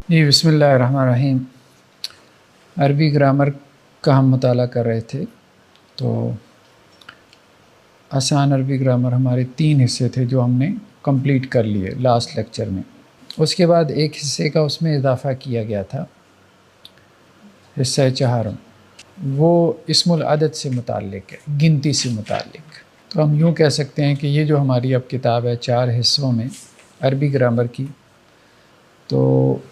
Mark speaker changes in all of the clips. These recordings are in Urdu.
Speaker 1: جی بسم اللہ الرحمن الرحیم۔ عربی گرامر کا ہم مطالعہ کر رہے تھے، تو آسان عربی گرامر ہمارے 3 حصے تھے جو ہم نے کمپلیٹ کر لیے لاسٹ لیکچر میں۔ اس کے بعد ایک حصے کا اس میں اضافہ کیا گیا تھا، حصہ 4، وہ اسم العدد سے متعلق ہے، گنتی سے متعلق۔ تو ہم یوں کہہ سکتے ہیں کہ یہ جو ہماری اب کتاب ہے 4 حصوں میں عربی گرامر کی، تو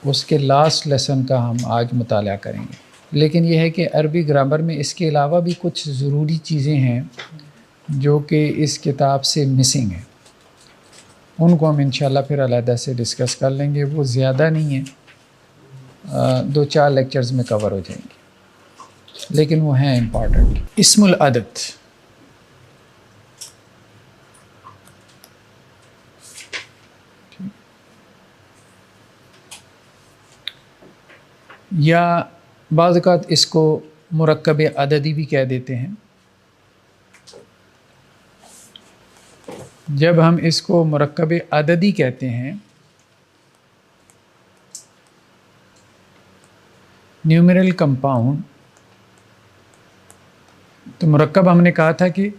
Speaker 1: اس کے لاسٹ لیسن کا ہم آج مطالعہ کریں گے۔ لیکن یہ ہے کہ عربی گرامر میں اس کے علاوہ بھی کچھ ضروری چیزیں ہیں جو کہ اس کتاب سے مسنگ ہیں، ان کو ہم انشاءاللہ پھر علیحدہ سے ڈسکس کر لیں گے۔ وہ زیادہ نہیں ہیں، 2-4 لیکچرز میں کور ہو جائیں گے، لیکن وہ ہیں امپورٹنٹ۔ اسم العدد، یا بعض اوقات اس کو مرکب عددی بھی کہہ دیتے ہیں۔ جب ہم اس کو مرکب عددی کہتے ہیں، نیومرل کمپاؤنڈ، تو مرکب ہم نے کہا تھا کہ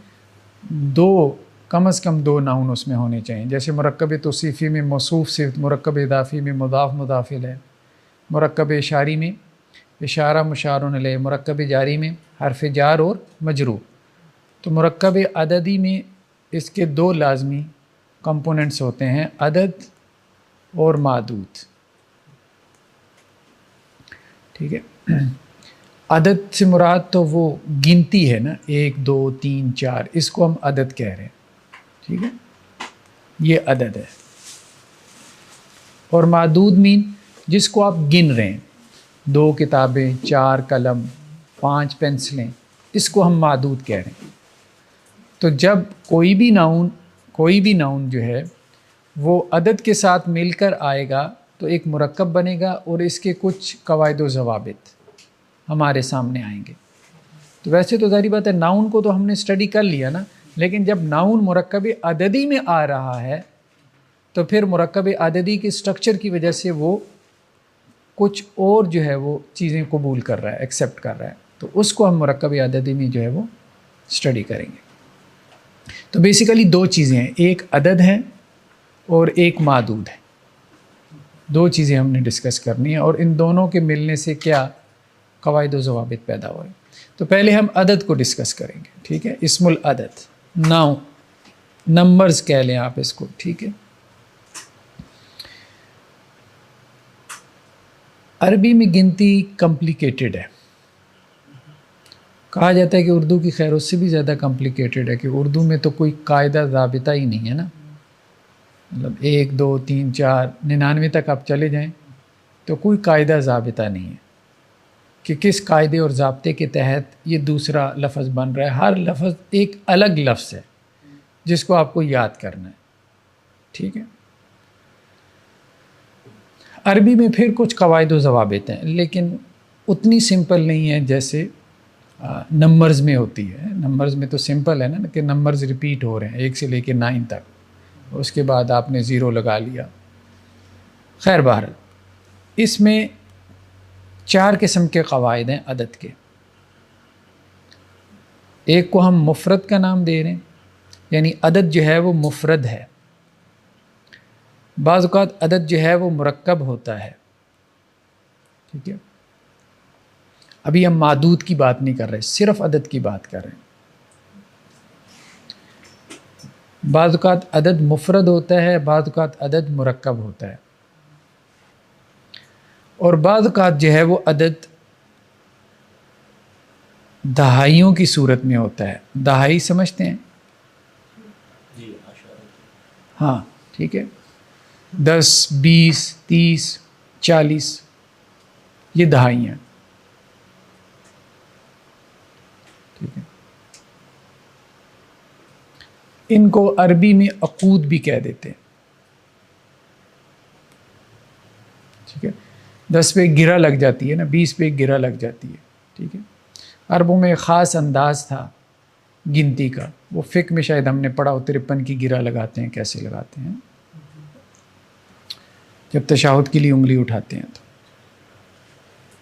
Speaker 1: کم از کم 2 ناؤن اس میں ہونے چاہیے۔ جیسے مرکب توصیفی میں موصوف صفت، مرکب اضافی میں مضاف مضاف الیہ، مرکب اشاری میں اشارہ مشار الیہ، مرکب جاری میں حرف جار اور مجرور۔ تو مرکب عددی میں اس کے 2 لازمی کمپوننٹس ہوتے ہیں، عدد اور معدود۔ ٹھیک ہے، عدد سے مراد تو وہ گنتی ہے نا، 1 2 3 4، اس کو ہم عدد کہہ رہے ہیں۔ ٹھیک ہے، یہ عدد ہے۔ اور معدود مین جس کو آپ گن رہے ہیں، 2 کتابیں، 4 قلم، 5 پنسلیں، اس کو ہم معدود کہہ رہے ہیں۔ تو جب کوئی بھی ناؤن جو ہے وہ عدد کے ساتھ مل کر آئے گا تو ایک مرکب بنے گا، اور اس کے کچھ قواعد و ضوابط ہمارے سامنے آئیں گے۔ تو ویسے تو ظاہری بات ہے، ناؤن کو تو ہم نے اسٹڈی کر لیا نا، لیکن جب ناؤن مرکب عددی میں آ رہا ہے تو پھر مرکب عددی کے سٹرکچر کی وجہ سے وہ کچھ اور جو ہے وہ چیزیں قبول کر رہا ہے، ایکسیپٹ کر رہا ہے، تو اس کو ہم مرکب عددی میں جو ہے وہ اسٹڈی کریں گے۔ تو بیسیکلی 2 چیزیں ہیں، ایک عدد ہے اور ایک معدود ہے۔ 2 چیزیں ہم نے ڈسکس کرنی ہیں، اور ان دونوں کے ملنے سے کیا قواعد و ضوابط پیدا ہوئے۔ تو پہلے ہم عدد کو ڈسکس کریں گے۔ ٹھیک ہے، اسم العدد، نمبرز کہہ لیں آپ اس کو۔ ٹھیک ہے، عربی میں گنتی کمپلیکیٹڈ ہے، کہا جاتا ہے کہ اردو کی خیر اس سے بھی زیادہ کمپلیکیٹڈ ہے، کہ اردو میں تو کوئی قاعدہ ضابطہ ہی نہیں ہے نا، مطلب 1 2 3 4 99 تک آپ چلے جائیں تو کوئی قاعدہ ضابطہ نہیں ہے کہ کس قاعدے اور ضابطے کے تحت یہ دوسرا لفظ بن رہا ہے۔ ہر لفظ ایک الگ لفظ ہے جس کو آپ کو یاد کرنا ہے۔ ٹھیک ہے، عربی میں پھر کچھ قواعد و ضوابط ہیں، لیکن اتنی سمپل نہیں ہے جیسے نمبرز میں ہوتی ہے۔ نمبرز میں تو سمپل ہے نا، کہ نمبرز ریپیٹ ہو رہے ہیں 1 سے لے کے 9 تک، اس کے بعد آپ نے 0 لگا لیا۔ خیر بہرحال اس میں 4 قسم کے قواعد ہیں عدد کے۔ ایک کو ہم مفرد کا نام دے رہے ہیں، یعنی عدد جو ہے وہ مفرد ہے۔ بعض اوقات عدد جو ہے وہ مرکب ہوتا ہے۔ ٹھیک ہے، ابھی ہم معدود کی بات نہیں کر رہے، صرف عدد کی بات کر رہے ہیں۔ بعض اوقات عدد مفرد ہوتا ہے، بعض اوقات عدد مرکب ہوتا ہے، اور بعض اوقات جو ہے وہ عدد دہائیوں کی صورت میں ہوتا ہے۔ دہائی سمجھتے ہیں؟ ہاں، ٹھیک ہے، 10 20 30 40، یہ دہائیاں۔ ٹھیک ہے، ان کو عربی میں عقود بھی کہہ دیتے ہیں۔ ٹھیک ہے، 10 پہ ایک گرہ لگ جاتی ہے نا، 20 پہ ایک گرہ لگ جاتی ہے۔ ٹھیک ہے، عربوں میں ایک خاص انداز تھا گنتی کا، وہ فقہ میں شاید ہم نے پڑھا ہو، 53 کی گرہ لگاتے ہیں، کیسے لگاتے ہیں؟ جب تشہد کے لیے انگلی اٹھاتے ہیں تو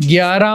Speaker 1: 11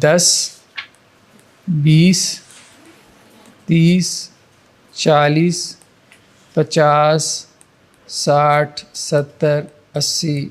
Speaker 1: 10, 20, 30, 40, 50, 60, 70, 80,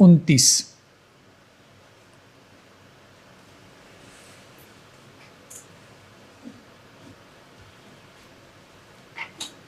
Speaker 1: 29।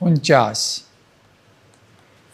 Speaker 1: 49,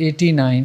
Speaker 1: 89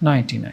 Speaker 1: 99।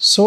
Speaker 1: 100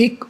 Speaker 1: 1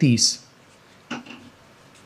Speaker 1: 30।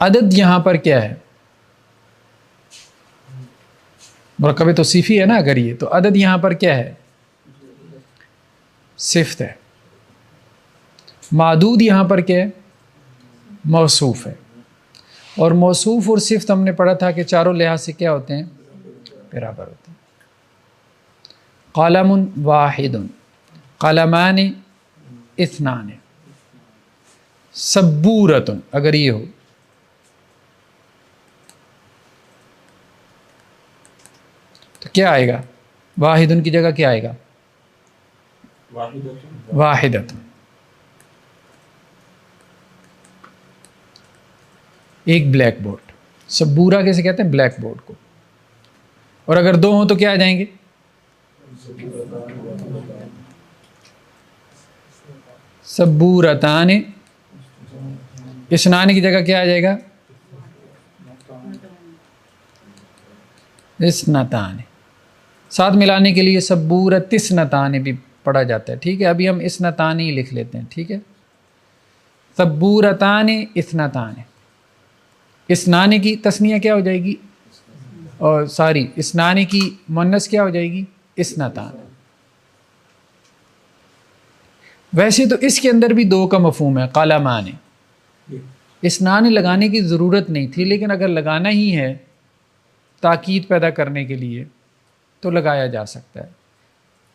Speaker 1: عدد یہاں پر کیا ہے؟ مرکب توصیفی ہے نا اگر یہ، تو عدد یہاں پر کیا ہے؟ صفت ہے. معدود یہاں پر کیا ہے؟ موصوف ہے. اور موصوف اور صفت ہم نے پڑھا تھا کہ چاروں لحاظ سے کیا ہوتے ہیں؟ برابر ہوتے ہیں. قلم واحد، قلمان اثنان، سبورۃ اگر یہ ہو تو کیا آئے گا؟ واحد کی جگہ کیا آئے گا؟ واحدۃ. ایک بلیک بورڈ، سبورہ کیسے کہتے ہیں؟ بلیک بورڈ کو. اور اگر دو ہوں تو کیا آ جائیں گے؟ سبورتان. اسنان کی جگہ کیا آ جائے گا؟ اسنتان. ساتھ ملانے کے لیے سبورت اسنتان بھی پڑھا جاتا ہے. ٹھیک ہے، ابھی ہم اسنتان ہی لکھ لیتے ہیں. ٹھیک ہے، سبورتان اثنتان. اسنان کی تثنیہ کیا ہو جائے گی؟ اور ساری اسنان کی مؤنث کیا ہو جائے گی؟ اسنتان. ویسے تو اس کے اندر بھی دو کا مفہوم ہے، قلمان. اسنان لگانے کی ضرورت نہیں تھی، لیکن اگر لگانا ہی ہے تاکید پیدا کرنے کے لیے تو لگایا جا سکتا ہے.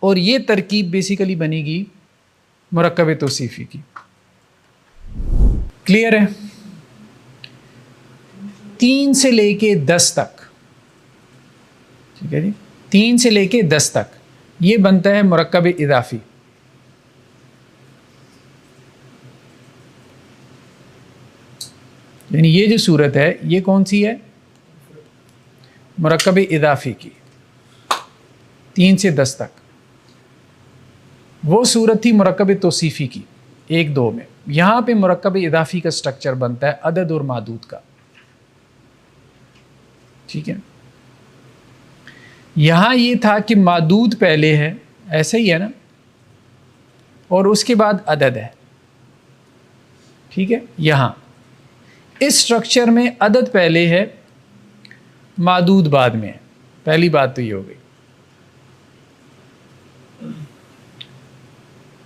Speaker 1: اور یہ ترکیب بیسیکلی بنے گی مرکب توصیفی کی. کلیئر ہے؟ 3 سے لے کے 10 تک. ٹھیک ہے جی، 3 سے لے کے 10 تک یہ بنتا ہے مرکب اضافی. یعنی یہ جو صورت ہے یہ کون سی ہے؟ مرکب اضافی کی. 3 سے 10 تک. وہ صورت تھی مرکب توصیفی کی 1 2 میں. یہاں پہ مرکب اضافی کا سٹرکچر بنتا ہے عدد اور معدود کا. ٹھیک ہے، یہاں یہ تھا کہ معدود پہلے ہے، ایسا ہی ہے نا، اور اس کے بعد عدد ہے. ٹھیک ہے، یہاں اس سٹرکچر میں عدد پہلے ہے، معدود بعد میں ہے. پہلی بات تو یہ ہو گئی.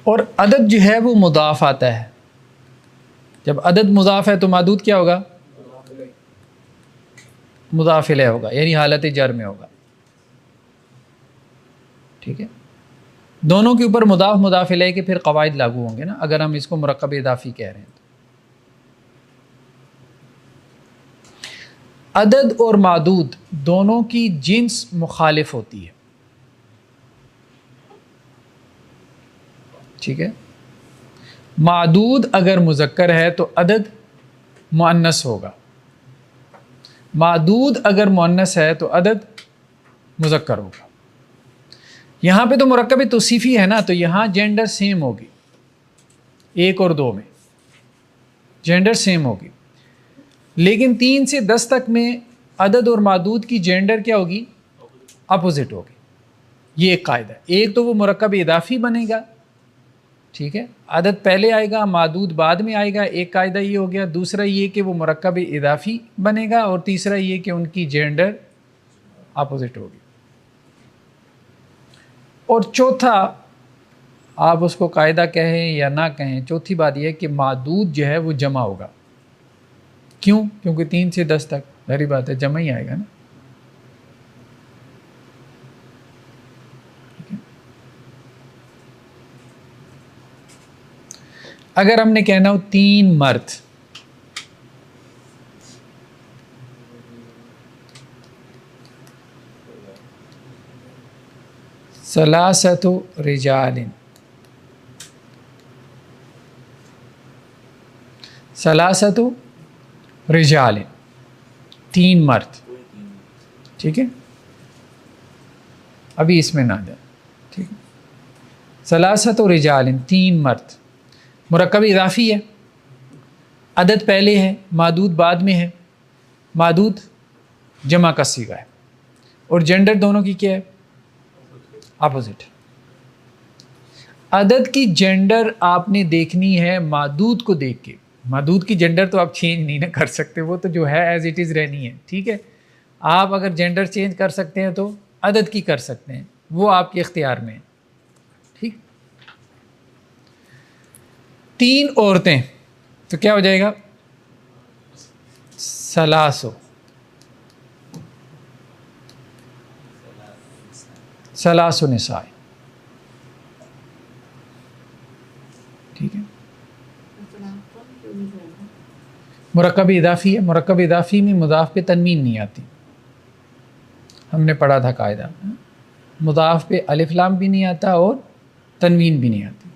Speaker 1: اور عدد جو ہے وہ مضاف آتا ہے. جب عدد مضاف ہے تو معدود کیا ہوگا؟ مضاف الیہ ہوگا، یعنی حالت جر میں ہوگا. ٹھیک ہے، دونوں کے اوپر مضاف مضاف الیہ کے پھر قواعد لاگو ہوں گے نا، اگر ہم اس کو مرکب اضافی کہہ رہے ہیں تو. عدد اور معدود دونوں کی جنس مخالف ہوتی ہے. ٹھیک ہے، معدود اگر مذکر ہے تو عدد مؤنث ہوگا، معدود اگر مؤنث ہے تو عدد مذکر ہوگا. یہاں پہ تو مرکب توصیفی ہے نا، تو یہاں جینڈر سیم ہوگی. 1 اور 2 میں جینڈر سیم ہوگی، لیکن 3 سے 10 تک میں عدد اور معدود کی جینڈر کیا ہوگی؟ اپوزٹ ہوگی. یہ ایک قاعدہ ہے. ایک تو وہ مرکب اضافی بنے گا، ٹھیک ہے، عدد پہلے آئے گا معدود بعد میں آئے گا. ایک قاعدہ یہ ہو گیا. دوسرا یہ کہ وہ مرکب اضافی بنے گا، اور تیسرا یہ کہ ان کی جینڈر اپوزٹ ہوگی. اور چوتھا، آپ اس کو قاعدہ کہیں یا نہ کہیں، چوتھی بات یہ ہے کہ معدود جو ہے وہ جمع ہوگا. کیوں؟ کیونکہ 3 سے 10 تک ظاہری بات ہے جمع ہی آئے گا نا. اگر ہم نے کہنا ہو 3 مرد، ثلاثۃ رجال، ثلاثۃ رجال، 3 مرد. ٹھیک ہے، ابھی اس میں نہ جائے. ٹھیک ہے، ثلاثۃ رجال، 3 مرد. مرکب اضافی ہے، عدد پہلے ہے معدود بعد میں ہے. معدود جمع کا صیغہ ہے، اور جینڈر دونوں کی کیا ہے؟ اپوزٹ. عدد کی جینڈر آپ نے دیکھنی ہے معدود کو دیکھ کے. معدود کی جینڈر تو آپ چینج نہیں نہ کر سکتے، وہ تو جو ہے ایز اٹ از رہنی ہے، ٹھیک ہے. آپ اگر جینڈر چینج کر سکتے ہیں تو عدد کی کر سکتے ہیں، وہ آپ کے اختیار میں ہے. ٹھیک. 3 عورتیں تو کیا ہو جائے گا؟ سلاسو نساء. ٹھیک ہے. مرکب اضافی ہے، مرکب اضافی میں مضاف پہ تنوین نہیں آتی، ہم نے پڑھا تھا قاعدہ. مضاف پہ الف لام بھی نہیں آتا اور تنوین بھی نہیں آتی.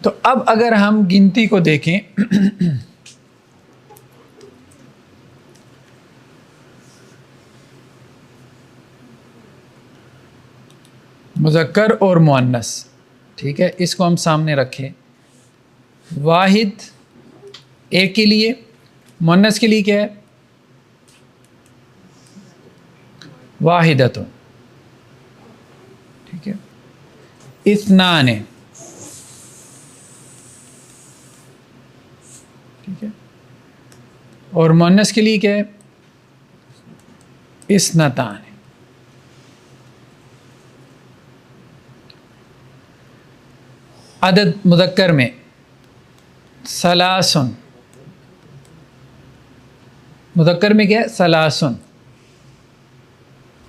Speaker 1: تو اب اگر ہم گنتی کو دیکھیں مذکر اور مؤنث، ٹھیک ہے، اس کو ہم سامنے رکھیں. واحد ایک کے لیے، مؤنث کے لیے کیا ہے؟ واحدۃ. ٹھیک ہے. اثنان، ٹھیک ہے، اور مؤنث کے لیے کیا ہے؟ اثنتان. عدد مذکر میں ثلاثن، مذکر میں کیا ہے؟ ثلاثن.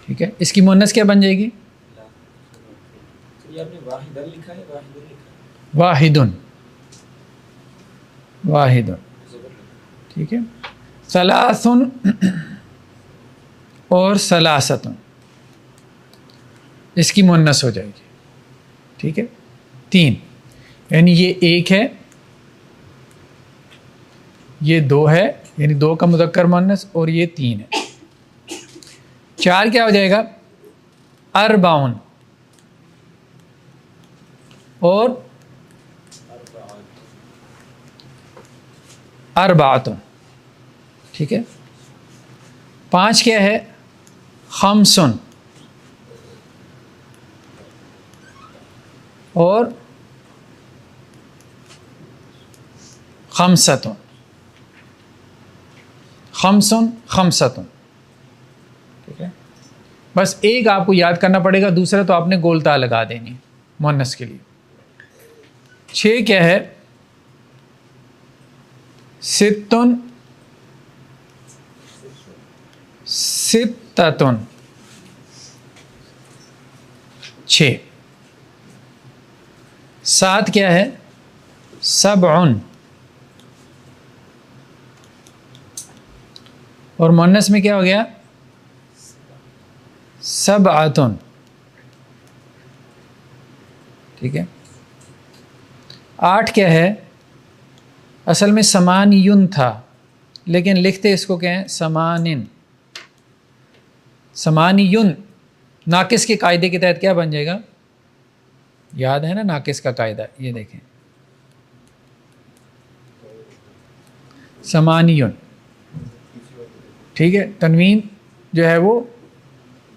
Speaker 1: ٹھیک ہے. اس کی مؤنث کیا بن جائے گی؟ واحدن. واحدن. ٹھیک ہے. ثلاثن اور ثلاثتن، اس کی مؤنث ہو جائے گی. ٹھیک ہے. 3، یعنی یہ 1 ہے، یہ 2 ہے، یعنی 2 کا مذکر مؤنث، اور یہ 3 ہے. 4 کیا ہو جائے گا؟ اربعن اور اربعۃ. ٹھیک ہے. 5 کیا ہے؟ خمسن اور خمسۃ. خمسن خمسۃ. ٹھیک ہے. بس ایک آپ کو یاد کرنا پڑے گا، دوسرا تو آپ نے گولتا لگا دینی مؤنث کے لیے. 6 کیا ہے؟ ستن ستتن. 6. 7 کیا ہے؟ سبعن، اور مؤنث میں کیا ہو گیا؟ سبعتن. ٹھیک ہے. 8 کیا ہے؟ اصل میں سمانین تھا، لیکن لکھتے اس کو کیا ہے؟ سمانن. سمانین ناقص کے قاعدے کے تحت کیا بن جائے گا؟ یاد ہے نا ناقص کا قاعدہ؟ یہ دیکھیں، سمانین. ٹھیک ہے. تنوین جو ہے وہ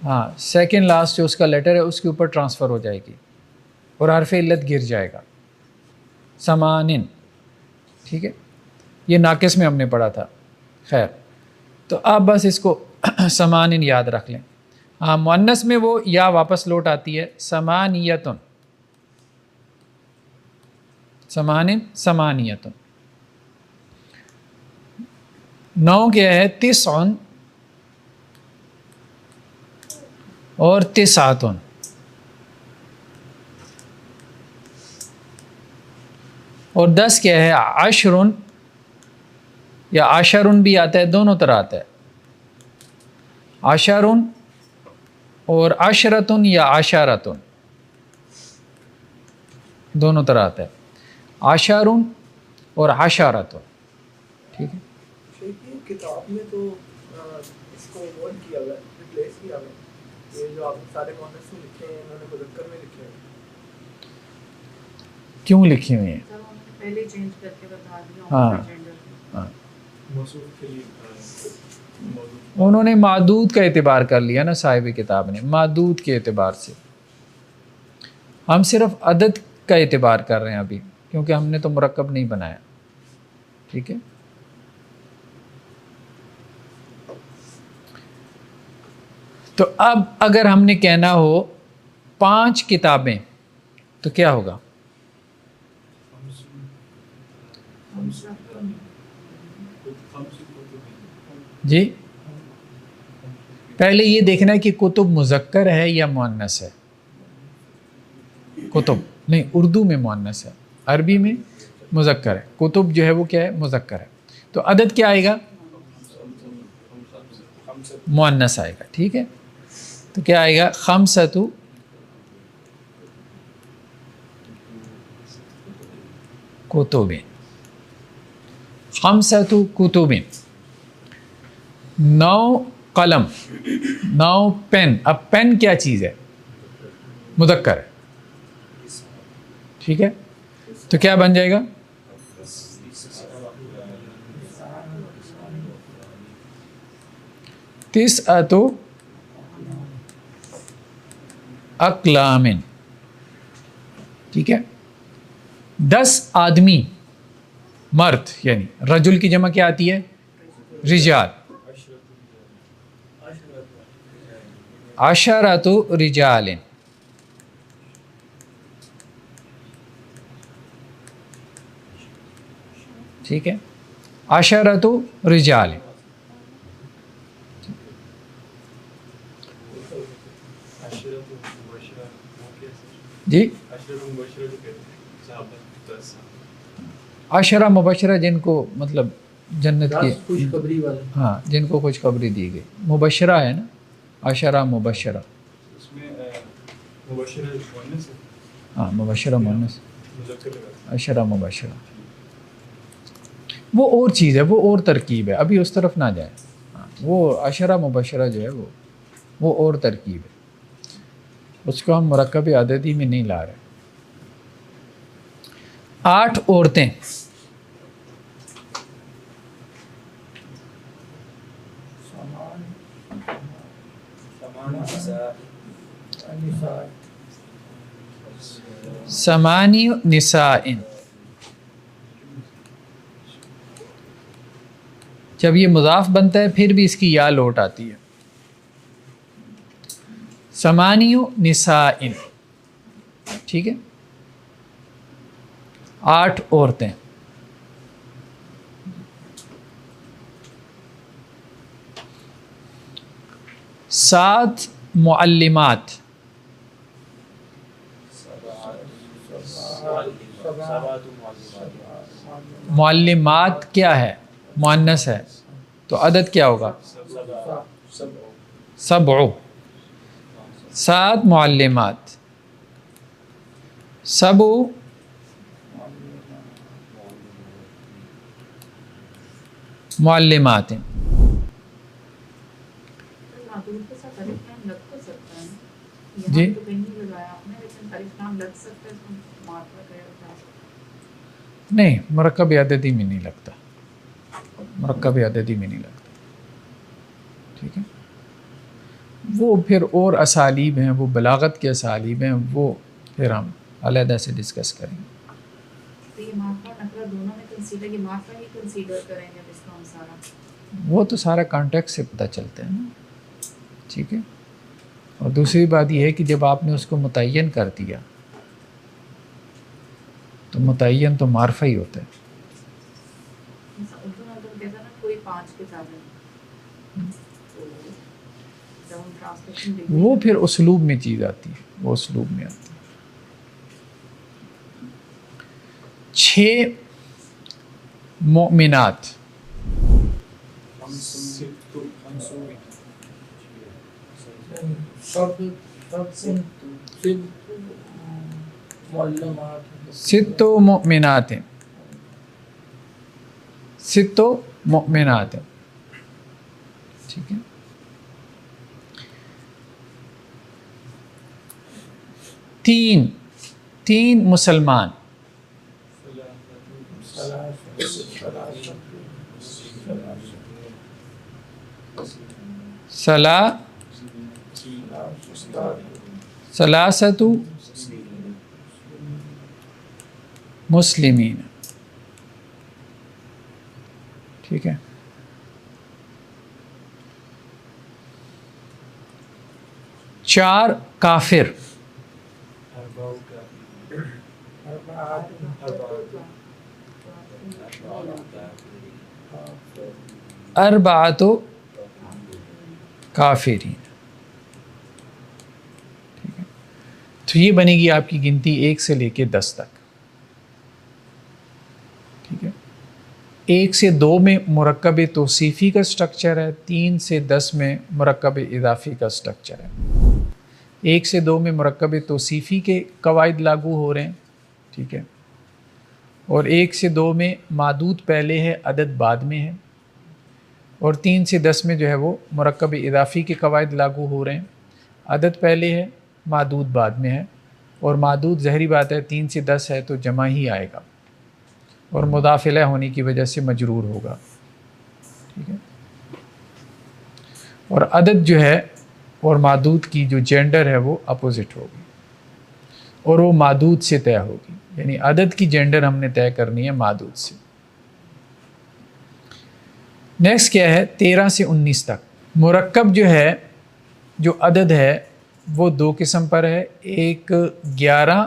Speaker 1: ہاں سیکنڈ لاسٹ جو اس کا لیٹر ہے اس کے اوپر ٹرانسفر ہو جائے گی اور حرف علت گر جائے گا. سمانن. ٹھیک ہے. یہ ناقص میں ہم نے پڑھا تھا. خیر، تو آپ بس اس کو سمانن یاد رکھ لیں. ہاں مؤنث میں وہ یا واپس لوٹ آتی ہے، سمانیتن. سمانن سمانیتن. 9 کیا ہے؟ تسعن اور تسعتن. اور 10 کیا ہے؟ عشرن یا عشرن بھی آتا ہے، دونوں طرح آتا ہے. عشرن اور عشرتن یا عشرتن، دونوں طرح آتا ہے. عشرن اور عشرتن. ٹھیک ہے.
Speaker 2: کتاب میں تو اس کو ورڈ کیا ہوا ہے، ریپلیس کیا ہوا ہے. یہ جو آپ سارے مؤنث میں لکھے ہیں انہوں نے مذکر میں لکھے ہیں.
Speaker 1: کیوں لکھی ہوئی ہیں؟
Speaker 3: پہلے چینج کر کے بتا دیا.
Speaker 1: ہاں،
Speaker 2: موصوف کے لیے
Speaker 1: انہوں نے معدود کا اعتبار کر لیا نا صاحب کتاب نے، معدود کے اعتبار سے. ہم صرف عدد کا اعتبار کر رہے ہیں ابھی. کیونکہ ہم نے تو مرکب نہیں بنایا. ٹھیک ہے. تو اب اگر ہم نے کہنا ہو 5 کتابیں تو کیا ہوگا؟ جی پہلے یہ دیکھنا ہے کہ کتب مذکر ہے یا مؤنث ہے. کتب نہیں، اردو میں مؤنث ہے، عربی میں مذکر ہے. کتب جو ہے وہ کیا ہے؟ مذکر ہے. تو عدد کیا آئے گا؟ مؤنث آئے گا. ٹھیک ہے. تو کیا آئے گا؟ خمسۃ کتب. خمسۃ کتب. 9 قلم، 9 پین. اب پین کیا چیز ہے؟ مذکر ہے. ٹھیک ہے. تو کیا بن جائے گا؟ تسعۃ اقلام. ٹھیک ہے. 10 آدمی، مرد، یعنی رجل کی جمع کیا آتی ہے؟ رجال. عشرۃ رجال. ٹھیک ہے. عشرۃ رجال. جی عشرہ مبشرہ جن کو مطلب جنت کی
Speaker 2: خوشخبری والے.
Speaker 1: ہاں جن کو خوشخبری دی گئی. مبشرہ ہے نا، عشرہ مبشرہ. ہاں مبشرہ مؤنث، عشرہ مبشرہ. وہ اور چیز ہے، وہ اور ترکیب ہے، ابھی اس طرف نہ جائیں. وہ عشرہ مبشرہ جو ہے وہ اور ترکیب ہے، اس کو ہم مرکب عددی میں نہیں لا رہے. 8 عورتیں. ثمانی نساء. جب یہ مضاف بنتا ہے پھر بھی اس کی یا لوٹ آتی ہے. ثمانی نساء. ٹھیک ہے. 8 عورتیں. 7 معلمات. معلمات کیا ہے؟ مؤنث ہے، تو عدد کیا ہوگا؟ 7. 7 معلمات. 7 معلمات. جی نہیں، مرکب عددی میں نہیں لگتا، مرکب عددی میں نہیں لگتا. ٹھیک ہے. وہ پھر اور اسالیب ہیں، وہ بلاغت کے اسالیب ہیں، وہ پھر ہم علیحدہ سے ڈسکس کریں گے. وہ تو سارا کانٹیکٹ سے پتہ چلتا ہے نا. ٹھیک ہے. اور دوسری بات یہ ہے کہ جب آپ نے اس کو متعین کر دیا تو متعین تو معرفہ ہی ہوتا ہے. وہ پھر اسلوب میں چیز آتی ہے، وہ اسلوب میں آتی ہے. 6 مؤمنات. ست مؤمنات. 6 مؤمنات. ٹھیک ہے. 3 مسلمان. ثلاثة مسلمین. ٹھیک ہے. چار کافر. اربعۃ کافرین. ٹھیک ہے. تو یہ بنے گی آپ کی گنتی 1 سے لے کے 10 تک. ٹھیک ہے. 1 سے 2 میں مرکب توصیفی کا سٹرکچر ہے. 3 سے 10 میں مرکب اضافی کا سٹرکچر ہے. 1 سے 2 میں مرکب توصیفی کے قواعد لاگو ہو رہے ہیں. ٹھیک ہے. اور 1 سے 2 میں معدود پہلے ہے، عدد بعد میں ہے. اور 3 سے 10 میں جو ہے وہ مرکب اضافی کے قواعد لاگو ہو رہے ہیں. عدد پہلے ہے، معدود بعد میں ہے. اور معدود ظاہری بات ہے 3 سے 10 ہے تو جمع ہی آئے گا، اور مدافعلہ ہونے کی وجہ سے مجرور ہوگا. ٹھیک ہے. اور عدد جو ہے اور معدود کی جو جینڈر ہے وہ اپوزٹ ہوگی، اور وہ معدود سے طے ہوگی. یعنی عدد کی جینڈر ہم نے طے کرنی ہے معدود سے. نیکسٹ کیا ہے؟ 13 سے 19 تک. مرکب جو ہے، جو عدد ہے وہ 2 قسم پر ہے. ایک 11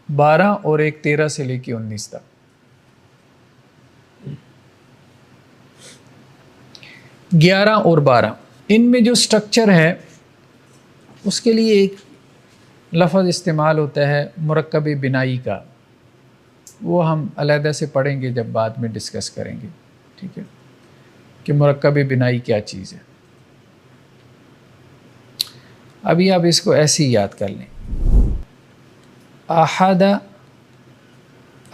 Speaker 1: 12 اور ایک 13 سے لے کے 19 تک. 11 اور 12 ان میں جو سٹرکچر ہے اس کے لیے ایک لفظ استعمال ہوتا ہے مرکب بنائی کا. وہ ہم علیحدہ سے پڑھیں گے جب بعد میں ڈسکس کریں گے. ٹھیک ہے، کہ مرکب بنائی کیا چیز ہے. ابھی آپ اس کو ایسے ہی یاد کر لیں. احد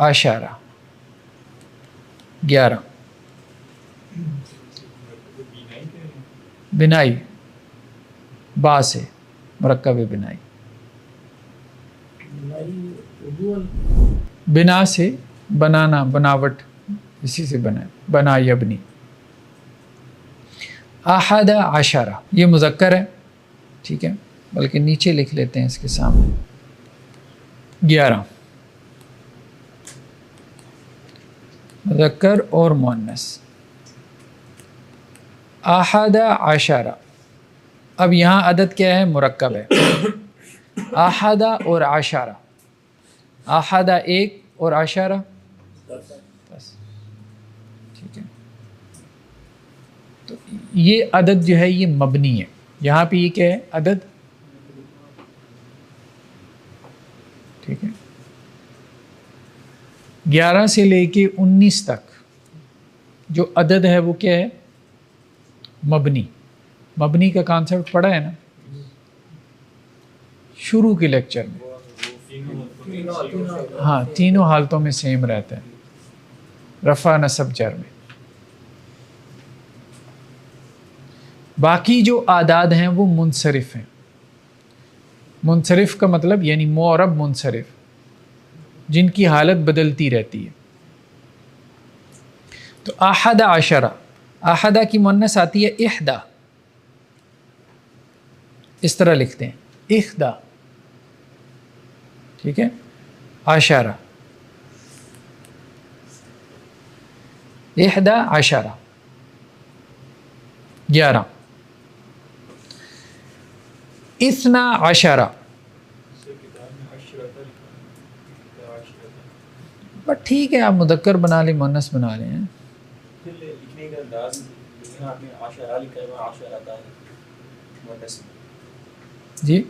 Speaker 1: عشرہ 11 بنائی با سے مرکب بنائی. بنا سے بنانا، بناوٹ، اسی سے بنا یبنی. احد عشرہ یہ مذکر ہے. ٹھیک ہے، بلکہ نیچے لکھ لیتے ہیں اس کے سامنے 11 مذکر اور مؤنث. احد عشرہ. اب یہاں عدد کیا ہے؟ مرکب ہے. احد اور عشرہ، احد 1 اور عشرہ 10. ٹھیک ہے. تو یہ عدد جو ہے یہ مبنی ہے. یہاں پہ یہ کیا ہے؟ عدد. ٹھیک ہے. 11 سے لے کے 19 تک جو عدد ہے وہ کیا ہے؟ مبنی. مبنی کا کانسیپٹ پڑھا ہے نا شروع کے لیکچر میں. ہاں، تینوں حالتوں میں سیم رہتا ہے، رفع نصب جر میں. باقی جو اعداد ہیں وہ منصرف ہیں. منصرف کا مطلب یعنی معرب منصرف، جن کی حالت بدلتی رہتی ہے. تو احد عشرہ، احدہ کی مؤنث آتی ہے احدہ، اس طرح لکھتے ہیں احدہ. ٹھیک ہے. عشرہ، احدہ عشرہ 11. اثنا عشرہ، بٹ ٹھیک ہے آپ مذکر بنا لیں مؤنث بنا لیں.
Speaker 4: لکھنے کا انداز آپ نے عشرہ لکھا ہے، عشرہ ہے مؤنث.
Speaker 1: جی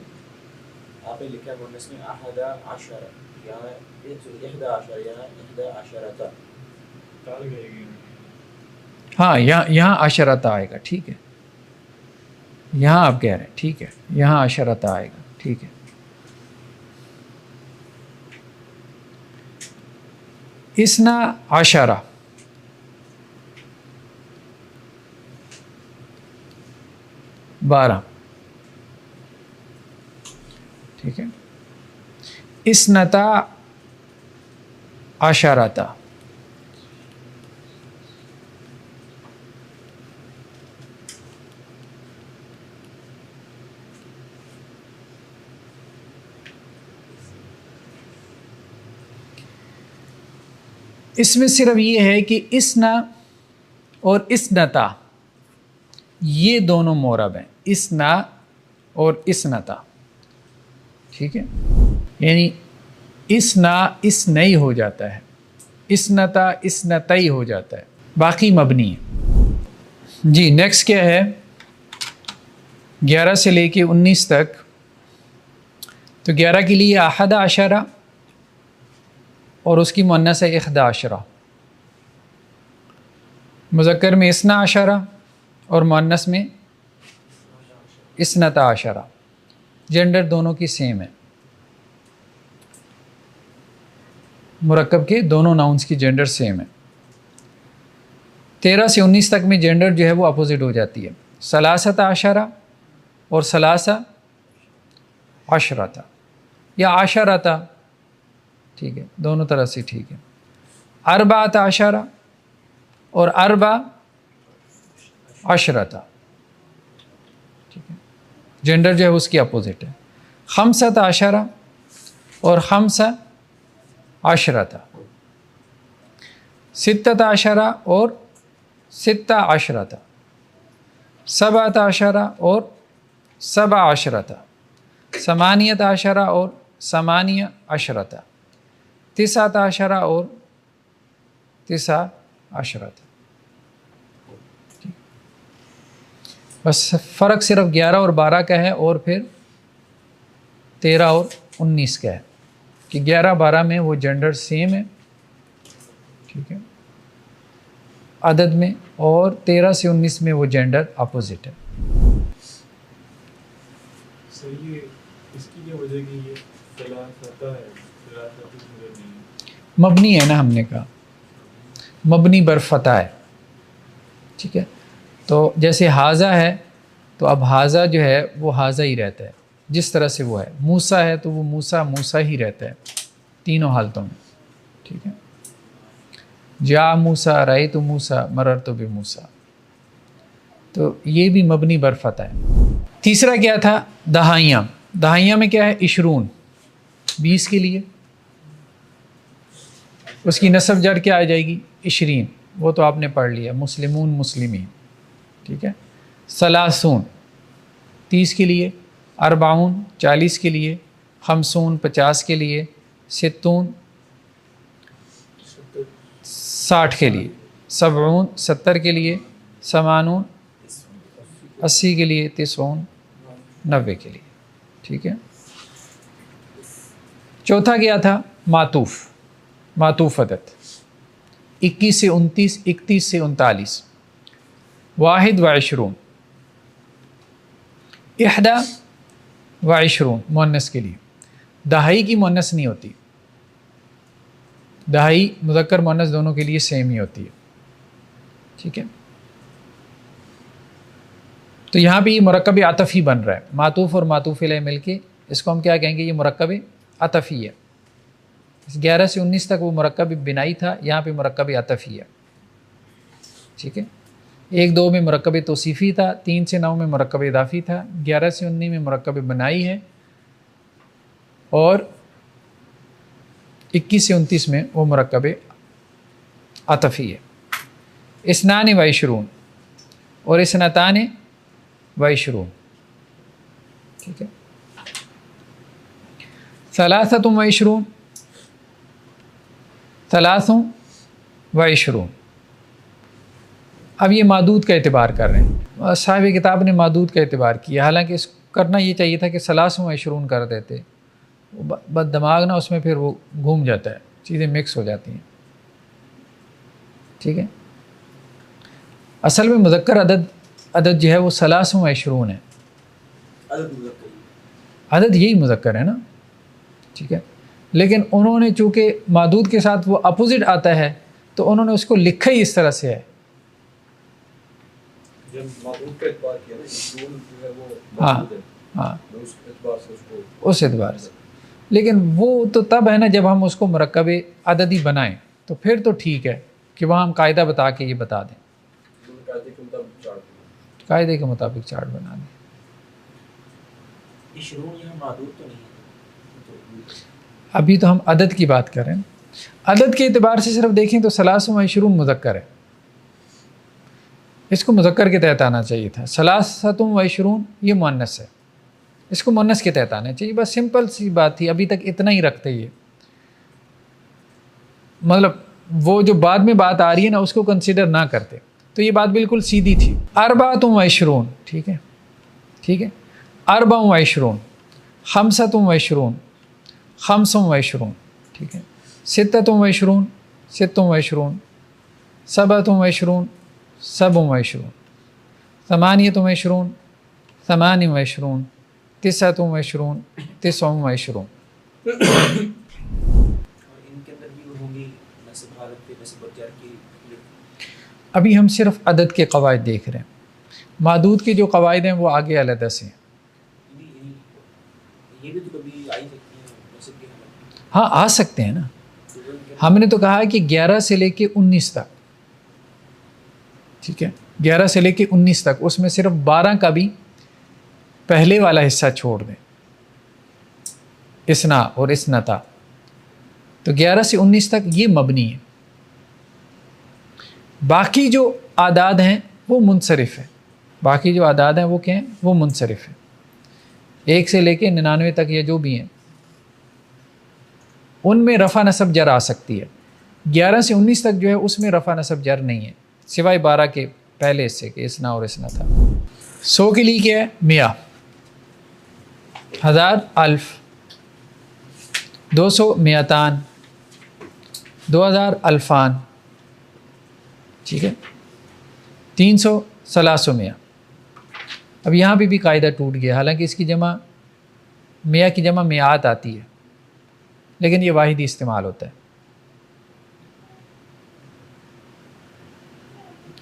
Speaker 4: آپ نے لکھا ہے مؤنث میں احد عشرہ، یہاں احد عشرہ، یہاں احد عشرہ.
Speaker 1: ہاں، یہاں عشرۃ آئے گا. ٹھیک ہے، یہاں آپ کہہ رہے ہیں ٹھیک ہے، یہاں عشرۃ آئے گا. ٹھیک ہے. اثنا عشرہ، بارہ. ٹھیک ہے. اثنتا عشرۃ، اس میں صرف یہ ہے کہ اسنا اور اسنتا یہ دونوں مورب ہیں، اسنا اور اسنتا، ٹھیک ہے، یعنی اسنا اسنئی ہو جاتا ہے، اسنتا اسنتئی ہو جاتا ہے، باقی مبنی ہے۔ جی نیکسٹ کیا ہے، 11 سے لے کے 19 تک، تو 11 کے لیے احد عشرہ اور اس کی مؤنث ہے 11، مذکر میں 12 اور مؤنث میں 12، جینڈر دونوں کی سیم ہے، مرکب کے دونوں ناؤنس کی جینڈر سیم ہے۔ 13 سے 19 تک میں جینڈر جو ہے وہ اپوزٹ ہو جاتی ہے، 13 اور 13 یا 10 ٹھیک ہے، دونوں طرح سے ٹھیک ہے، 14 اور 14 ٹھیک ہے، جینڈر جو ہے اس کی اپوزٹ ہے، 15 اور 15، 16 اور 17، 17 اور 17، 18 اور 18، 19 اور 19۔ بس فرق صرف 11 اور 12 کا ہے، اور پھر 13 اور 19 کا ہے کہ 11 12 میں وہ جینڈر سیم ہے، ٹھیک ہے، عدد میں، اور 13 سے 19 میں وہ جینڈر اپوزٹ ہے۔
Speaker 5: سر یہ اس کی کیا وجہ کہ یہ ثلاثہ ہے، ثلاثہ نہیں
Speaker 1: مبنی ہے نا، ہم نے کہا مبنی بر فتح ہے، ٹھیک ہے، تو جیسے حاضہ ہے تو اب حاضہ جو ہے وہ حاضہ ہی رہتا ہے جس طرح سے وہ ہے، موسیٰ ہے تو وہ موسیٰ ہی رہتا ہے تینوں حالتوں میں، ٹھیک ہے، جا موسیٰ رأیت موسیٰ مررت بموسیٰ، تو یہ بھی مبنی بر فتح ہے۔ تیسرا کیا تھا، دہائیاں، دہائیاں میں کیا ہے، 20 کے لیے اس کی نصب جر کیا آ جائے گی، 20، وہ تو آپ نے پڑھ لیا، مسلمون مسلمین، ٹھیک ہے، 30 کے لیے، 40 کے لیے، 50 کے لیے، 60 کے لیے، 70 کے لیے، 80 کے لیے، 90 کے لیے، ٹھیک ہے۔ چوتھا کیا تھا، معطوف عدد، 21 سے 29، 31 سے 39، 21 مؤنث کے لیے، دہائی کی مؤنث نہیں ہوتی، دہائی مذکر مؤنث دونوں کے لیے سیم ہی ہوتی ہے، ٹھیک ہے، تو یہاں پہ یہ مرکب عطف ہی بن رہا ہے، معطوف اور معطوف علیہ مل کے، اس کو ہم کیا کہیں گے، یہ مرکب عطفی ہے۔ 11 سے 19 تک وہ مرکب بنائی تھا، یہاں پہ مرکب عطفی ہے، ٹھیک ہے، 1 2 میں مرکب توصیفی تھا، 3 سے 9 میں مرکب اضافی تھا، 11 سے 19 میں مرکب بنائی ہے، اور 21 سے 29 میں وہ مرکب عطفی ہے۔ 22 اور 22، ٹھیک ہے، 23 اب یہ معدود کا اعتبار کر رہے ہیں، صاحب کتاب نے معدود کا اعتبار کیا، حالانکہ اس کرنا یہ چاہیے تھا کہ 23 کر دیتے، بس دماغ نا اس میں پھر وہ گھوم جاتا ہے، چیزیں مکس ہو جاتی ہیں، ٹھیک ہے۔ اصل میں مذکر عدد جو ہے وہ 23 ہے، عدد یہی مذکر ہے نا، ٹھیک ہے، لیکن انہوں نے چونکہ معدود کے ساتھ وہ اپوزٹ آتا ہے تو انہوں نے اس کو لکھا ہی اس طرح سے ہے، ہاں اس اعتبار سے، لیکن وہ تو تب ہے نا جب ہم اس کو مرکب عددی بنائیں، تو پھر تو ٹھیک ہے کہ وہاں ہم قاعدہ بتا کے یہ بتا دیں، قاعدے کے مطابق چارٹ بنا دیں۔
Speaker 4: 20 یہاں معدود تو نہیں ہے،
Speaker 1: ابھی تو ہم عدد کی بات کر رہے ہیں، عدد کے اعتبار سے صرف دیکھیں تو 23 مذکر ہے، اس کو مذکر کے تحت آنا چاہیے تھا. 23 یہ مؤنث ہے، اس کو مؤنث کے تحت آنا چاہیے. بس سمپل سی بات تھی، ابھی تک اتنا ہی رکھتے یہ، مطلب وہ جو بعد میں بات آ رہی ہے نا اس کو کنسیڈر نہ کرتے. تو یہ بات بالکل سیدھی تھی. 24 ٹھیک ہے، ٹھیک ہے. 24 25 25 ٹھیک ہے. 26 27 27 27 28 28 29 29.
Speaker 4: ان کے اندر بھی ہوں گی نصب حالت پہ نصب و جر کی.
Speaker 1: ابھی ہم صرف عدد کے قواعد دیکھ رہے ہیں. معدود کے جو قواعد ہیں وہ آگے علیحدہ سے ہیں.
Speaker 4: یہ بھی تو کبھی آئی سکتی ہیں نصب کی حالت.
Speaker 1: ہاں آ سکتے ہیں نا. ہم نے تو کہا کہ 11 سے لے کے 19 تک، ٹھیک ہے، 11 سے لے کے 19 تک، اس میں صرف 12 کا بھی پہلے والا حصہ چھوڑ دیں، اسنا اور اسنتا، تو 11 سے 19 تک یہ مبنی ہے. باقی جو اعداد ہیں وہ منصرف ہیں. باقی جو اعداد ہیں وہ کیا ہیں؟ وہ منصرف ہیں. 1 سے لے کے 99 تک یہ جو بھی ہیں ان میں رفع نصب جر آ سکتی ہے. 11 سے 19 تک جو ہے اس میں رفع نصب جر نہیں ہے، سوائے 12 کے پہلے حصے کے اسنا اور اسنا تھا. 100 کے لیے کیا ہے؟ 100، 1000 الف، 200 میتان، 2000 الفان، ٹھیک ہے، 300 300. اب یہاں پہ بھی قاعدہ ٹوٹ گیا، حالانکہ اس کی جمع 100 کی جمع میعات آتی ہے، لیکن یہ واحد ہی استعمال ہوتا ہے.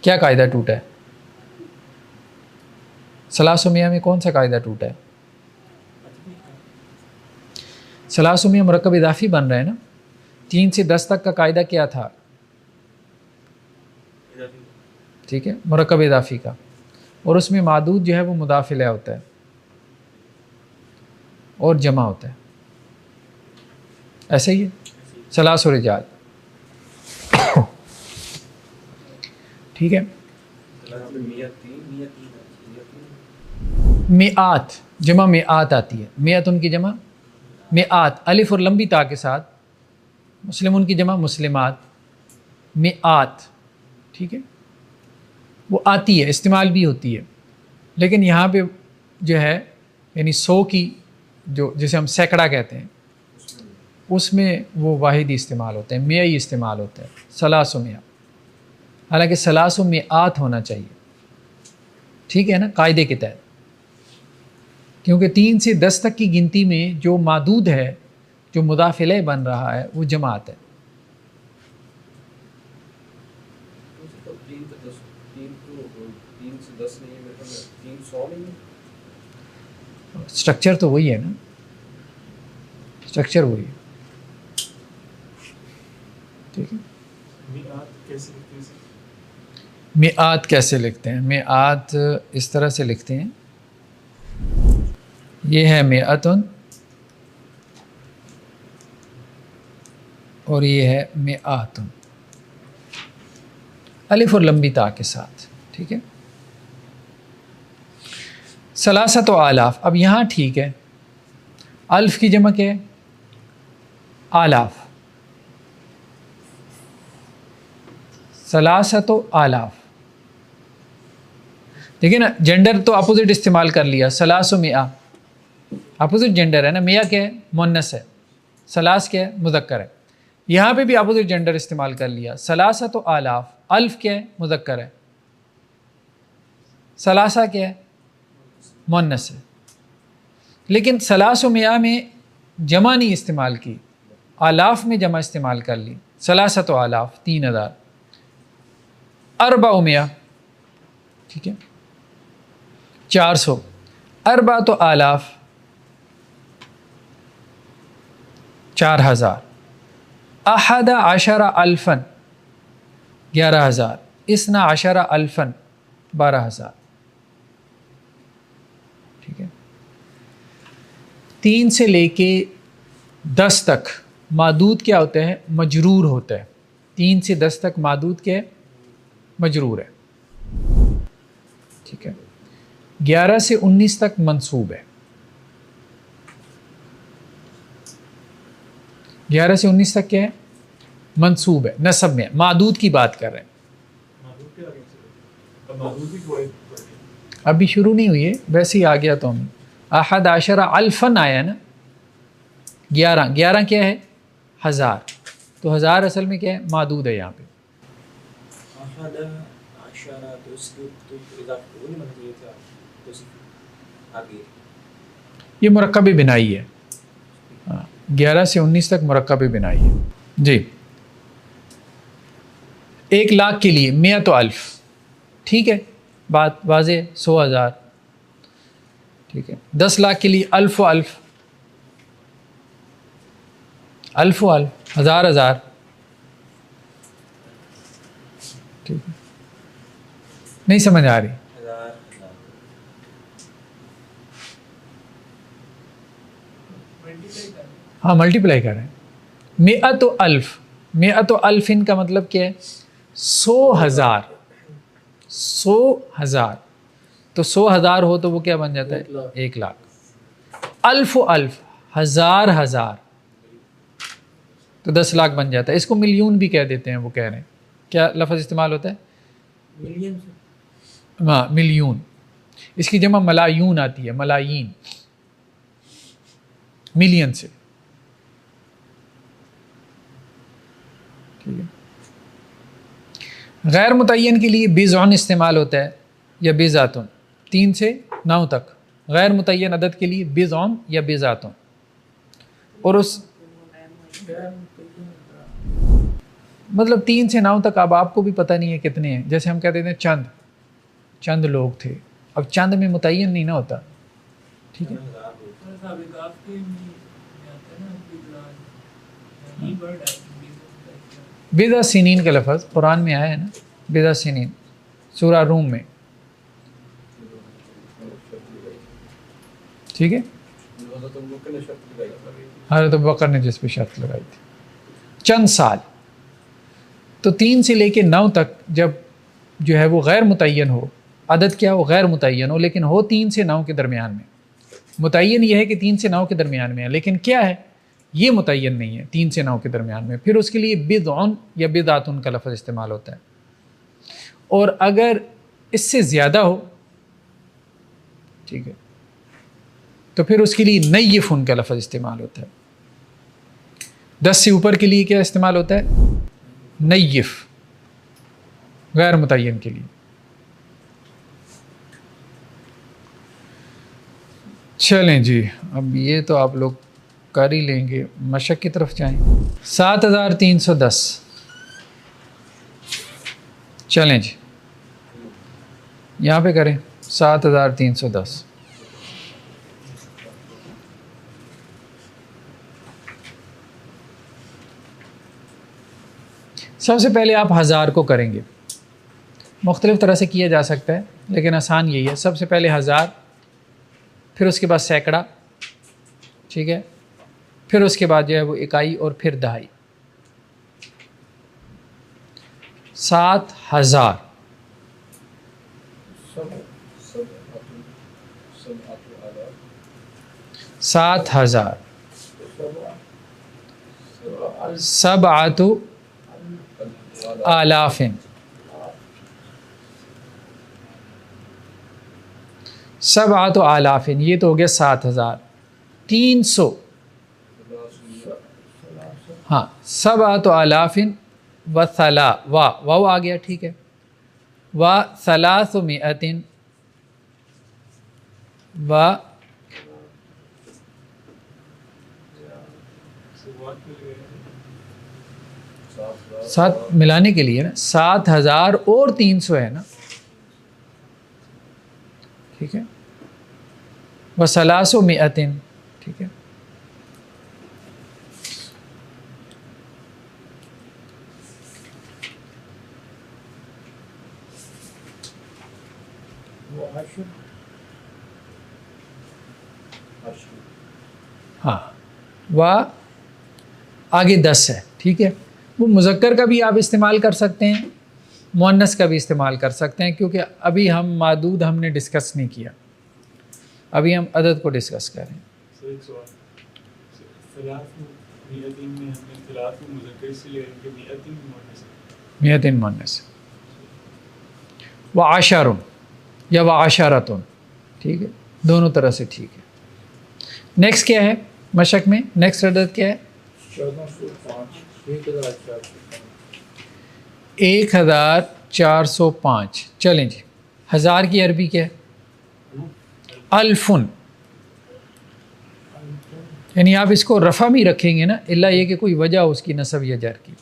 Speaker 1: کیا قاعدہ ٹوٹا ہے؟ 300 میں کون سا قاعدہ ٹوٹا ہے؟ 300 مرکب اضافی بن رہا ہے نا. 3 سے 10 تک کا قاعدہ کیا تھا؟ ٹھیک ہے، مرکب اضافی کا، اور اس میں معدود جو ہے وہ مضاف الیہ ہوتا ہے اور جمع ہوتا ہے. ایسے ہی ہے 300 رجال، ٹھیک ہے. میعات جمع میعات آتی ہے، میعت ان کی جمع میعات، الف اور لمبی تا کے ساتھ. مسلم ان کی جمع مسلمات، میعات، ٹھیک ہے، وہ آتی ہے، استعمال بھی ہوتی ہے. لیکن یہاں پہ جو ہے یعنی 100 کی جو جسے ہم سینکڑا کہتے ہیں اس میں وہ واحد ہی استعمال ہوتے ہیں، 100 ہی استعمال ہوتا ہے. 300، حالانکہ 300 میعات ہونا چاہیے، ٹھیک ہے نا، قاعدے کے تحت، کیونکہ 3 سے 10 تک کی گنتی میں جو معدود ہے، جو مضاف الیہ بن رہا ہے، وہ جماعت ہے. اسٹرکچر تو وہی ہے نا، اسٹرکچر وہی ہے، ٹھیک ہے. میعات کیسے لکھتے ہیں؟ میعات اس طرح سے لکھتے ہیں، یہ ہے میعتن اور یہ ہے میعاتن، الف اور لمبی تا کے ساتھ، ٹھیک ہے. 300 آلاف. اب یہاں ٹھیک ہے، الف کی جمع کیا ہے؟ آلاف. 300 آلاف، دیکھیں نا، جینڈر تو اپوزٹ استعمال کر لیا. 300 اپوزٹ جینڈر ہے نا، 100 کیا ہے؟ مؤنث ہے، 300 کیا ہے؟ مذکر ہے. یہاں پہ بھی اپوزٹ جینڈر استعمال کر لیا. 300 آلاف، الف کیا ہے؟ مذکر ہے، 300 کیا ہے؟ مؤنث ہے. لیکن 300 میں جمع نہیں استعمال کی، آلاف میں جمع استعمال کر لی. 300 آلاف 3000. 400، ٹھیک ہے، 400. 4 آلاف 4000. 11 الفن 11000. 12 الفن 12000، ٹھیک ہے. 3 سے لے کے 10 تک معدود کیا ہوتا ہے؟ مجرور ہوتا ہے. 3 سے 10 تک معدود کیا ہے؟ مجرور ہے. ٹھیک ہے. 11 سے 19 تک منصوب ہے. 11 سے 19 تک کیا ہے؟ منصوب ہے. نصب میں معدود کی بات کر رہے ہیں.
Speaker 5: معدود کے آگے سے اب معدود بھی کوئی
Speaker 1: ابھی شروع نہیں ہوئی ہے، ویسے ہی آ گیا تو ہم 11 الفن آیا نا. 11 کیا ہے؟ 1000. تو 1000 اصل میں کیا ہے؟ معدود ہے یہاں پہ.
Speaker 4: أحد عشر تو إضافة ولا ما هي توصف آگے
Speaker 1: یہ مرکب بنائی ہے. 11 سے 19 تک مرکب بنائی ہے. جی 1 لاکھ کے لیے 100 الف. ٹھیک ہے، بات واضح. 100,000. ٹھیک ہے. 10 لاکھ کے لیے الف و الف، الف و الف، 1000. ٹھیک ہے. نہیں سمجھ آ رہی؟ ہاں ملٹیپلائی کر رہے ہیں. 100 الف، 100 الف ان کا مطلب کیا ہے؟ 100,000. 100,000 تو 100,000 ہو تو وہ کیا بن جاتا ہے؟ 1 لاکھ. الف و الف، 1000 تو 10 لاکھ بن جاتا ہے. اس کو ملین بھی کہہ دیتے ہیں. وہ کہہ رہے ہیں کیا لفظ استعمال ہوتا ہے؟
Speaker 2: ملین.
Speaker 1: ہاں ملیون. اس کی جمع ملایون آتی ہے، ملائین، ملین سے. ٹھیک ہے. غیر متعین کے لیے بضعن استعمال ہوتا ہے یا بضعتن. 3 سے 9 تک غیر متعین عدد کے لیے بضعن یا بضعتن. اور اس مطلب 3 سے 9 تک اب آپ کو بھی پتہ نہیں ہے کتنے ہیں. جیسے ہم کہتے ہیں چند لوگ تھے. اب چند میں متعین نہیں نہ ہوتا. ٹھیک ہے. بضع سنین کا لفظ قرآن میں آیا ہے نا. بضع سنین سورہ روم میں. ٹھیک ہے. حضرت ابوبکر نے جس پہ شرط لگائی تھی چند سال. تو 3 سے لے کے 9 تک جب جو ہے وہ غیر متعین ہو، عدد کیا ہو؟ غیر متعین ہو، لیکن ہو 3 سے 9 کے درمیان میں. متعین یہ ہے کہ 3 سے 9 کے درمیان میں ہے، لیکن کیا ہے؟ یہ متعین نہیں ہے 3 سے 9 کے درمیان میں. پھر اس کے لیے بضعن یا بضعتن کا لفظ استعمال ہوتا ہے. اور اگر اس سے زیادہ ہو، ٹھیک ہے، تو پھر اس کے لیے نیفن کا لفظ استعمال ہوتا ہے. 10 سے اوپر کے لیے کیا استعمال ہوتا ہے؟ نیف، غیر متعین کے لیے. چلیں جی، اب یہ تو آپ لوگ کر ہی لیں گے. مشق کی طرف جائیں. 7310. چلیں جی یہاں پہ کریں 7310. سب سے پہلے آپ 1000 کو کریں گے. مختلف طرح سے کیا جا سکتا ہے لیکن آسان یہی ہے. سب سے پہلے 1000، پھر اس کے بعد سینکڑا، ٹھیک ہے، پھر اس کے بعد جو ہے وہ اکائی اور پھر دہائی. 7000. 7000. 7 آلاف. 7 آلاف، یہ تو ہو گیا 7000. 300. ہاں 7 آلاف و ثلا واو آ گیا. ٹھیک ہے. و 300 و ساتھ ملانے کے لیے نا 7000 اور 300 ہے نا. ٹھیک ہے. و 300. ٹھیک ہے. ہاں و آگے 10 ہے، ٹھیک ہے. وہ مذکر کا بھی آپ استعمال کر سکتے ہیں، مؤنث کا بھی استعمال کر سکتے ہیں، کیونکہ ابھی ہم معدود ہم نے ڈسکس نہیں کیا، ابھی ہم عدد کو ڈسکس کر رہے ہیں.
Speaker 5: سر ایک سوال، ثلاث میتین میں ہم نے ثلاث مذکر سے لے کے میتین مؤنث ہے.
Speaker 1: میتین مؤنث و عشر یا و عشرتن، ٹھیک ہے، دونوں طرح سے ٹھیک ہے. نیکسٹ کیا ہے مشق میں؟ نیکسٹ عدد کیا ہے؟ 1405. چلیں جی، ہزار کی عربی کیا ہے؟ الفن. یعنی آپ اس کو رفع میں رکھیں گے نا، الا یہ کہ کوئی وجہ اس کی نصب یا جر کی.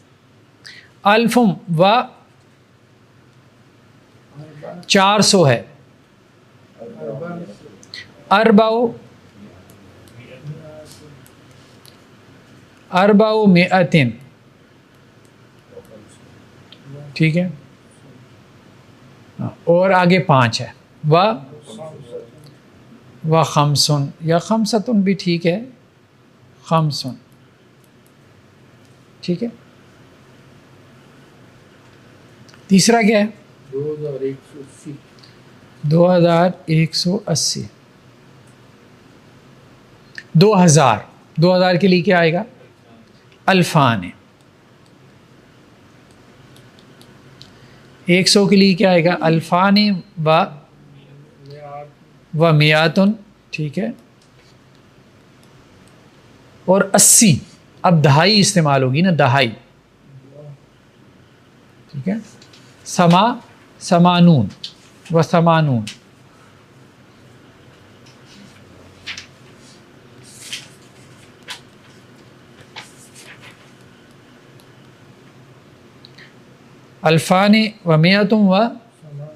Speaker 1: الفم و 400 ہے. اربع مئتن، ٹھیک ہے، اور آگے 5 ہے. و خمسن یا خمستن بھی ٹھیک ہے، خمسن، ٹھیک ہے. تیسرا کیا ہے؟ 2180. 2000 کے لیے کیا آئے گا؟ الفان. 100 کے لیے کیا آئے گا؟ الفان و میاتن، ٹھیک ہے. اور 80، اب دہائی استعمال ہوگی نا، دہائی، ٹھیک ہے. سمانون و ثمانون. الفان و میاتم و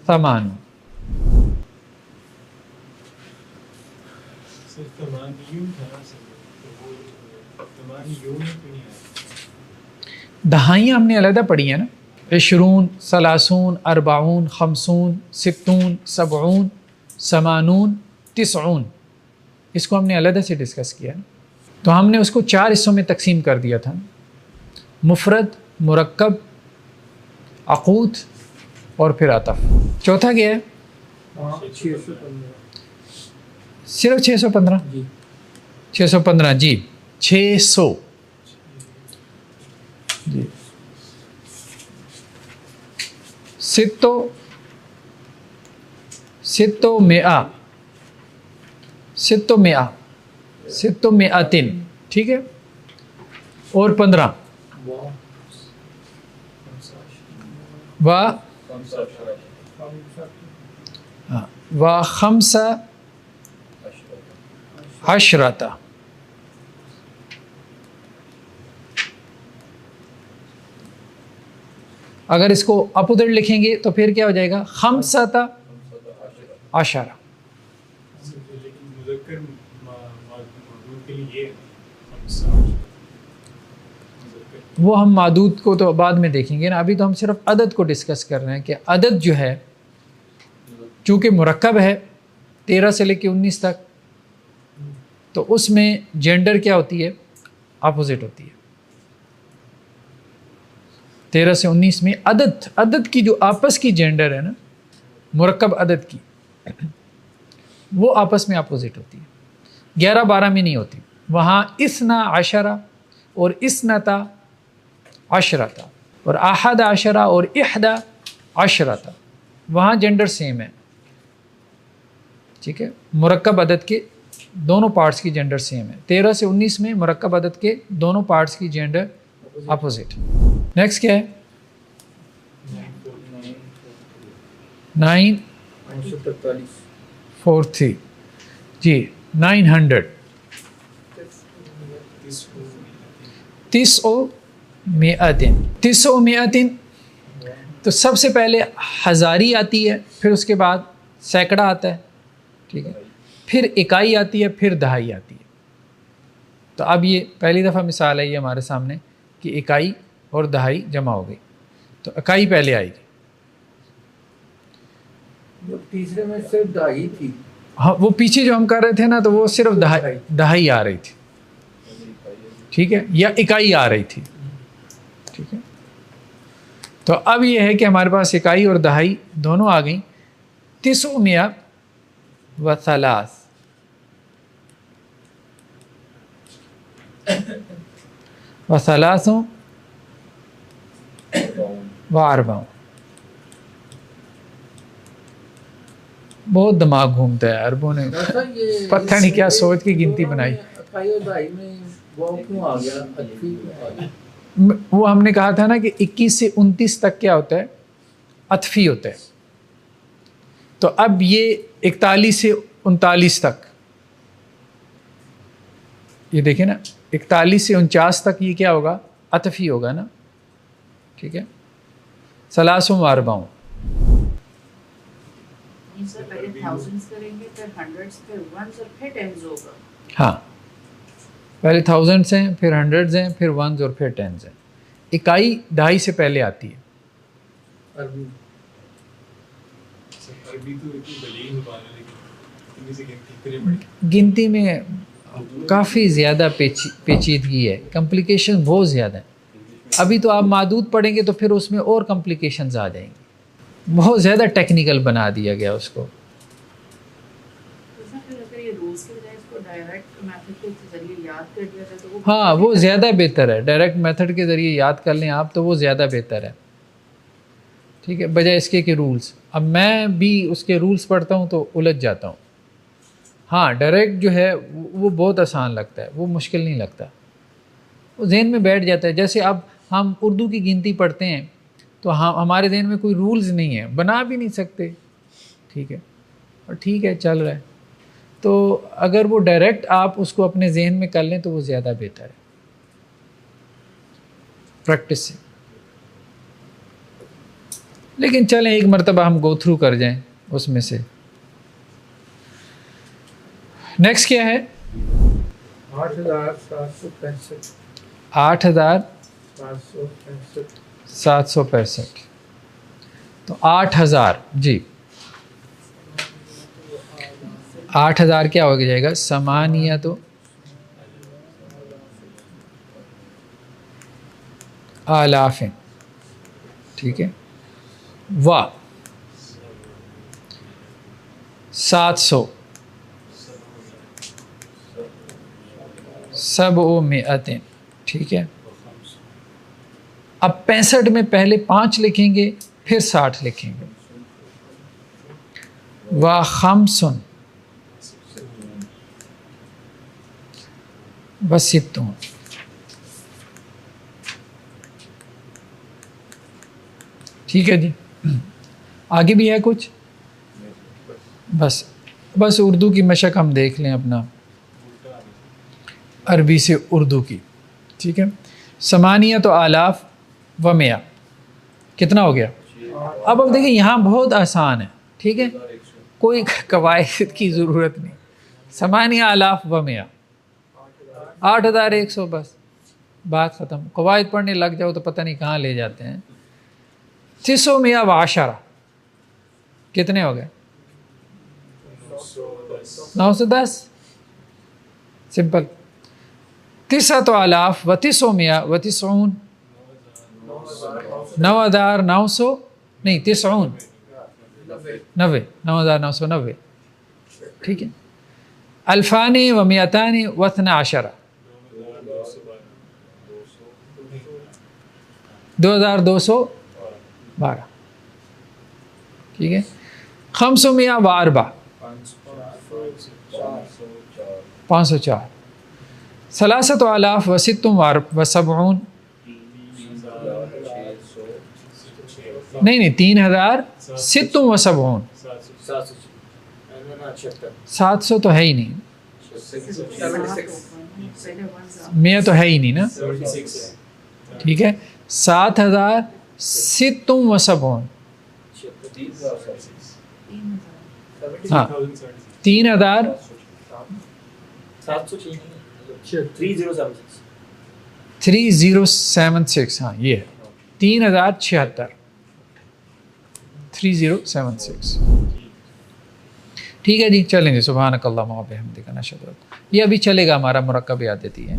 Speaker 1: ثمانون.
Speaker 5: سر تمانیون تھا نا سر، تو وہ تمانیون کیوں نہیں آیا؟
Speaker 1: دہائیاں ہم نے علیحدہ پڑھی ہیں نا، 20، 30، 40، 50، 60، 70، 80، 90. اس کو ہم نے علیحدہ سے ڈسکس کیا. تو ہم نے اس کو 4 حصوں میں تقسیم کر دیا تھا: مفرد، مرکب، عقود اور پھر عطف. چوتھا کیا ہے؟ صرف 615. 615 جی، 600 جی. ستو مئتن، ٹھیک ہے. اور 15 و خمس عشرۃ. اگر اس کو اپوزٹ لکھیں گے تو پھر کیا ہو جائے گا؟ خمسۃ عشرہ.
Speaker 5: لیکن مذکر معدود کے لیے یہ خمسہ مذکر،
Speaker 1: وہ ہم معدود کو تو بعد میں دیکھیں گے نا، ابھی تو ہم صرف عدد کو ڈسکس کر رہے ہیں کہ عدد جو ہے چونکہ مرکب ہے 13 سے لے کے 19 تک، تو اس میں جینڈر کیا ہوتی ہے؟ اپوزٹ ہوتی ہے. 13 سے 19 میں عدد کی جو آپس کی جینڈر ہے نا، مرکب عدد کی، وہ آپس میں اپوزٹ ہوتی ہے. 11 12 میں نہیں ہوتی. وہاں 12 اور 12 اور 11 اور 11 وہاں جینڈر سیم ہے، ٹھیک ہے. مرکب عدد کے دونوں پارٹس کی جینڈر سیم ہے. 13 سے 19 میں مرکب عدد کے دونوں پارٹس کی جینڈر اپوزٹ. نیکسٹ کیا ہے؟ 943 جی. 900 تیس و میتن. تو سب سے پہلے ہزاری آتی ہے، پھر اس کے بعد سینکڑا آتا ہے، ٹھیک ہے، پھر اکائی آتی ہے، پھر دہائی آتی ہے. تو اب یہ پہلی دفعہ مثال ہے یہ ہمارے سامنے کہ اکائی اور دہائی جمع ہو گئی. تو اکائی پہلے آئے گی.
Speaker 2: تیسرے میں صرف دہائی تھی.
Speaker 1: ہاں، وہ پیچھے جو ہم کر رہے تھے نا، تو وہ صرف دہائی آ رہی تھی، ٹھیک ہے, یا اکائی آ رہی تھی. ٹھیک ہے, تو اب یہ ہے کہ ہمارے پاس اکائی اور دہائی دونوں آ گئیں. 900 و 3 و 3 و 4. بہت دماغ گھومتا ہے عربوں نے, پتہ نہیں کیا سوچ کی گنتی بنائی. وہ ہم نے کہا تھا نا کہ 21 سے 29 تک کیا ہوتا ہے, عطفی ہوتا ہے. تو اب یہ 41 سے 39 تک, یہ دیکھیں نا 41 سے 49 تک یہ کیا ہوگا, عطفی ہوگا نا. ٹھیک ہے, 3 و 4.
Speaker 3: سر پہلے تھاؤزنڈس کریں گے, پھر ہنڈریڈس, پھر ونس اور پھر ٹینز ہوگا.
Speaker 1: ہاں, پہلے تھاؤزنڈس ہیں, پھر ہنڈریڈز ہیں, پھر ونز اور پھر ٹینز ہیں. اکائی دہائی سے پہلے آتی ہے.
Speaker 5: عربی تو اتنی بلیغ زبان ہے, لیکن اتنی سی گنتی کرے پڑی.
Speaker 1: گنتی میں کافی زیادہ پیچیدگی ہے, کمپلیکیشن بہت زیادہ ہیں. ابھی تو آپ معدود پڑھیں گے تو پھر اس میں اور کمپلیکیشنز آ جائیں گی. بہت زیادہ ٹیکنیکل بنا دیا گیا اس کو. ہاں وہ زیادہ بہتر ہے, ڈائریکٹ میتھڈ کے ذریعے یاد کر لیں آپ تو وہ زیادہ بہتر ہے. ٹھیک ہے, بجائے اس کے رولز. اب میں بھی اس کے رولز پڑھتا ہوں تو الجھ جاتا ہوں. ہاں ڈائریکٹ جو ہے وہ بہت آسان لگتا ہے, وہ مشکل نہیں لگتا, وہ ذہن میں بیٹھ جاتا ہے. جیسے اب ہم اردو کی گنتی پڑھتے ہیں تو ہمارے ذہن میں کوئی رولز نہیں ہے, بنا بھی نہیں سکتے. ٹھیک ہے, اور ٹھیک ہے چل رہا ہے. تو اگر وہ ڈائریکٹ آپ اس کو اپنے ذہن میں کر لیں تو وہ زیادہ بہتر ہے پریکٹس سے. لیکن چلیں ایک مرتبہ ہم گو تھرو کر جائیں اس میں سے. نیکسٹ کیا ہے, 8,765. تو 8,000, جی 8,000 کیا ہو جائے گا, 8 تو آلاف. ٹھیک ہے, و 700 700. ٹھیک ہے, اب 65 میں پہلے 5 لکھیں گے پھر 60 لکھیں گے. و 5 و 60. ٹھیک ہے جی, آگے بھی ہے کچھ؟ بس اردو کی مشق ہم دیکھ لیں اپنا, عربی سے اردو کی. ٹھیک ہے, 8 آلاف و 100 کتنا ہو گیا؟ اب دیکھیں یہاں بہت آسان ہے. ٹھیک ہے, کوئی قواعد کی ضرورت نہیں. 8 آلاف و 100, 8,100, بس بات ختم. قواعد پڑھنے لگ جاؤ تو پتہ نہیں کہاں لے جاتے ہیں. 910 کتنے ہو گئے؟ 910. سمپل. 9,000 و 990 9,900 نہیں 90 9,990. ٹھیک ہے, 2,212 2,212. ٹھیک ہے, 504 504. 3,000 و 76 نہیں 3,076. 700 تو ہے ہی نہیں, 100 تو ہے ہی نہیں نا. ٹھیک ہے, 7,076. ہاں 3,000 3076. ہاں یہ 3,076 3076. ٹھیک ہے جی, چلیں گے. سبحانک اللہم و بحمدک نشہد. یہ ابھی چلے گا ہمارا مرکب یاد دیتی ہے.